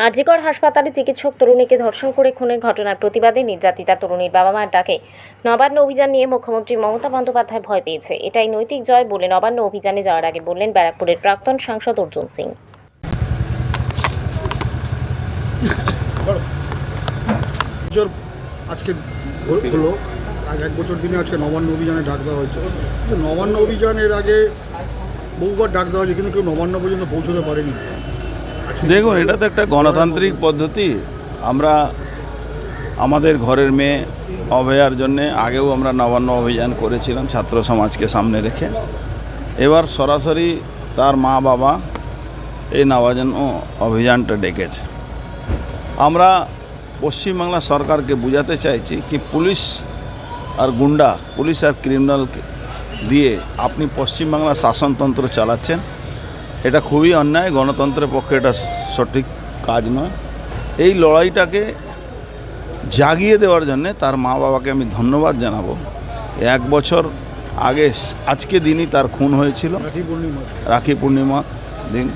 আরজিকর হাসপাতালে চিকিৎসক তরুণীকে ধর্ষণ করে খুনের ঘটনার প্রতিবাদে নির্যাতিতা তরুণীর বাবা মার ডাকে নবান্ন অভিযান নিয়ে মুখ্যমন্ত্রী মমতা বন্দ্যোপাধ্যায় ভয় পেয়েছে। এটাই নৈতিক জয় বলে নবান্ন অভিযানে যাওয়ার আগে বললেন ব্যারাকপুরের প্রাক্তন সাংসদ অর্জুন সিং। আজকে হলো আজ 1 বছর দিনে আজকে নবান্ন অভিযানে ডাক দেওয়া হয়েছে। নবান্ন অভিযানের আগে বহুবার ডাক দেওয়া হয়েছে, কিন্তু কেউ নবান্ন পর্যন্ত পৌঁছতে পারেনি। দেখুন, এটা তো একটা গণতান্ত্রিক পদ্ধতি। আমরা আমাদের ঘরের মেয়ে অভয়ার জন্যে আগেও আমরা নবান্ন অভিযান করেছিলাম ছাত্র সমাজকে সামনে রেখে। এবার সরাসরি তার মা বাবা এই নবান্ন অভিযানটা ডেকেছে। আমরা পশ্চিমবাংলা সরকারকে বোঝাতে চাইছি কি পুলিশ আর গুন্ডা, পুলিশ আর ক্রিমিনালকে দিয়ে আপনি পশ্চিমবাংলার শাসনতন্ত্র চালাচ্ছেন। এটা খুবই অন্যায়, গণতন্ত্রের পক্ষে এটা সঠিক কাজ নয়। এই লড়াইটাকে জাগিয়ে দেওয়ার জন্যে তার মা বাবাকে আমি ধন্যবাদ জানাবো। 1 বছর আগে আজকে দিনই তার খুন হয়েছিল, রাখি পূর্ণিমা দিন।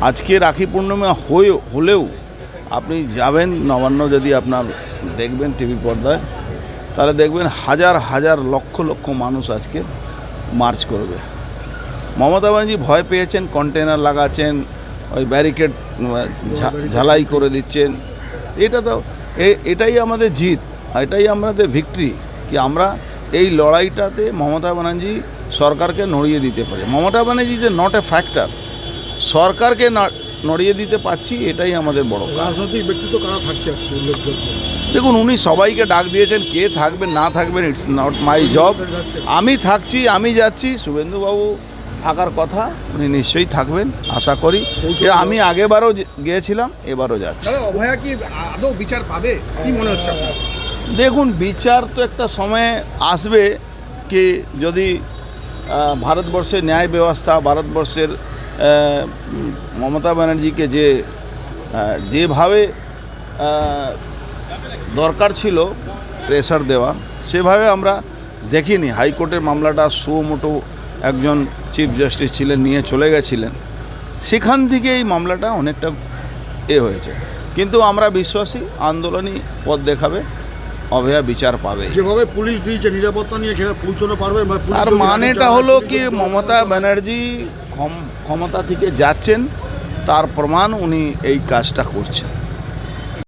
আজকে রাখি পূর্ণিমা হলেও আপনি যাবেন নবান্ন, যদি আপনার দেখবেন টিভি পর্দায়, তাহলে দেখবেন হাজার হাজার লক্ষ লক্ষ মানুষ আজকে মার্চ করবে। মমতা ব্যানার্জি ভয় পেয়েছেন, কন্টেনার লাগাচ্ছেন, ওই ব্যারিকেড ঝালাই করে দিচ্ছেন। এটা তো এটাই আমাদের জিত, এটাই আমাদের ভিক্টরি, কি আমরা এই লড়াইটাতে মমতা ব্যানার্জি সরকারকে নড়িয়ে দিতে পারি। মমতা ব্যানার্জি যে নট এ ফ্যাক্টর, সরকারকে নড়িয়ে দিতে পারছি, এটাই আমাদের বড়। রাজনৈতিক ব্যক্তিত্ব কারা থাকছে উল্লেখযোগ্য? দেখুন, উনি সবাইকে ডাক দিয়েছেন, কে থাকবেন না থাকবেন ইটস নট মাই জব। আমি থাকছি, আমি যাচ্ছি। শুভেন্দুবাবু থাকার কথা, উনি নিশ্চয়ই থাকবেন আশা করি। আমি আগেবারও গিয়েছিলাম, এবারও যাচ্ছি। অভয়া কি আদৌ বিচার পাবে, কি মনে হচ্ছে? দেখুন, বিচার তো একটা সময় আসবে, কি যদি ভারতবর্ষের ন্যায় ব্যবস্থা, ভারতবর্ষের মমতা ব্যানার্জিকে যেভাবে দরকার ছিল প্রেসার দেওয়া, সেভাবে আমরা দেখিনি। হাইকোর্টের মামলাটা সুমোটো একজন চিফ জাস্টিস ছিলেন, নিয়ে চলে গেছিলেন। সেখান থেকে এই মামলাটা অনেকটা হয়েছে। কিন্তু আমরা বিশ্বাসী আন্দোলনই পথ দেখাবে, অভয়া বিচার পাবে। যেভাবে পুলিশ দিয়েছে নিরাপত্তা নিয়ে পৌঁছতে পারবে। আর মানেটা হলো কি মমতা ব্যানার্জি ক্ষমতা থেকে যাচ্ছেন, তার প্রমাণ উনি এই কাজটা করছেন।